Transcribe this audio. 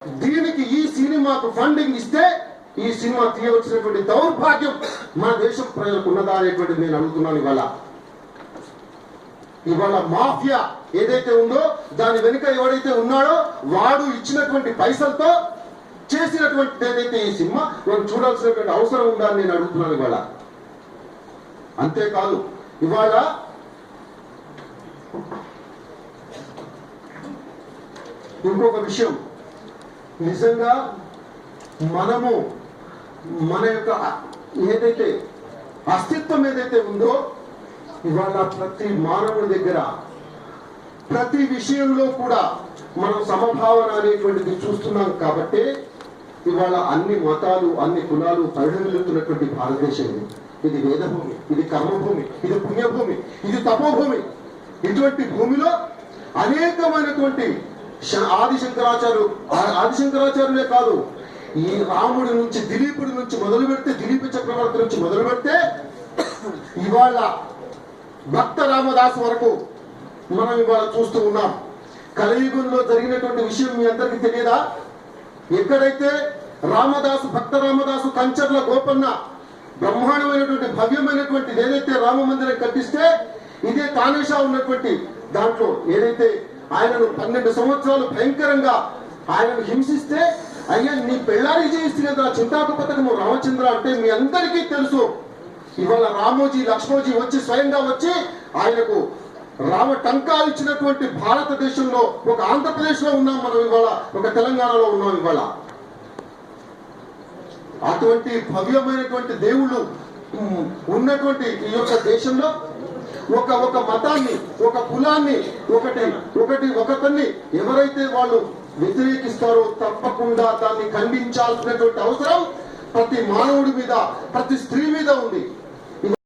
దీనికి ఈ సినిమాకు ఫండింగ్ ఇస్తే ఈ సినిమా తీయవలసినటువంటి దౌర్భాగ్యం మన దేశం ప్రజలకు ఉన్నదా అనేటువంటిది నేను అడుగుతున్నాను. ఇవాళ మాఫియా ఏదైతే ఉందో దాని వెనుక ఎవడైతే ఉన్నాడో వాడు ఇచ్చినటువంటి పైసలతో చేసినటువంటి ఏదైతే ఈ సినిమా మనం చూడాల్సినటువంటి అవసరం ఉందా అని నేను అడుగుతున్నాను. అంతేకాదు ఇవాళ ఇంకొక విషయం, నిజంగా మనము మన యొక్క ఏదైతే అస్తిత్వం ఏదైతే ఉందో ఇవాళ ప్రతి మానవుడి దగ్గర ప్రతి విషయంలో కూడా మనం సమభావన అనేటువంటిది చూస్తున్నాం. కాబట్టి ఇవాళ అన్ని మతాలు అన్ని కులాలు పరిణమిల్లుతున్నటువంటి భారతదేశం ఇది వేదభూమి, ఇది కర్మభూమి, ఇది పుణ్యభూమి, ఇది తపోభూమి. ఇటువంటి భూమిలో అనేకమైనటువంటి ఆదిశంకరాచార్యులే కాదు, ఈ రాముడి నుంచి దిలీపుడి నుంచి మొదలు పెడితే దిలీప చక్రవర్తి నుంచి మొదలు పెడితే ఇవాళ భక్త రామదాసు వరకు మనం ఇవాళ చూస్తూ ఉన్నాం. కలియుగంలో జరిగినటువంటి విషయం మీ అందరికీ తెలియదా? ఎక్కడైతే రామదాసు భక్త రామదాసు కంచర్ల గోపన్న బ్రహ్మాండమైనటువంటి భవ్యమైనటువంటి ఏదైతే రామ మందిరం కట్టిస్తే ఇదే తానేషా ఉన్నటువంటి దాంట్లో ఏదైతే ఆయనను 12 సంవత్సరాలు భయంకరంగా ఆయనను హింసిస్తే అయ్యా నీ పెళ్ళారి చేయిస్తే కదా చింతాకు పథకము రామచంద్ర అంటే మీ అందరికీ తెలుసు. ఇవాళ రామోజీ లక్ష్మోజీ వచ్చి స్వయంగా వచ్చి ఆయనకు రామ టంకాలు ఇచ్చినటువంటి భారతదేశంలో ఒక ఆంధ్రప్రదేశ్ లో ఉన్నాం మనం, ఇవాళ ఒక తెలంగాణలో ఉన్నాం. ఇవాళ అటువంటి భవ్యమైనటువంటి దేవుళ్ళు ఉన్నటువంటి ఈ యొక్క దేశంలో ఒక మతాన్ని ఒక కులాన్ని ఒకరిని ఎవరైతే వాళ్ళు వ్యతిరేకిస్తారో తప్పకుండా దాన్ని ఖండించాల్సినటువంటి అవసరం ప్రతి మానవుడి మీద ప్రతి స్త్రీ మీద ఉంది.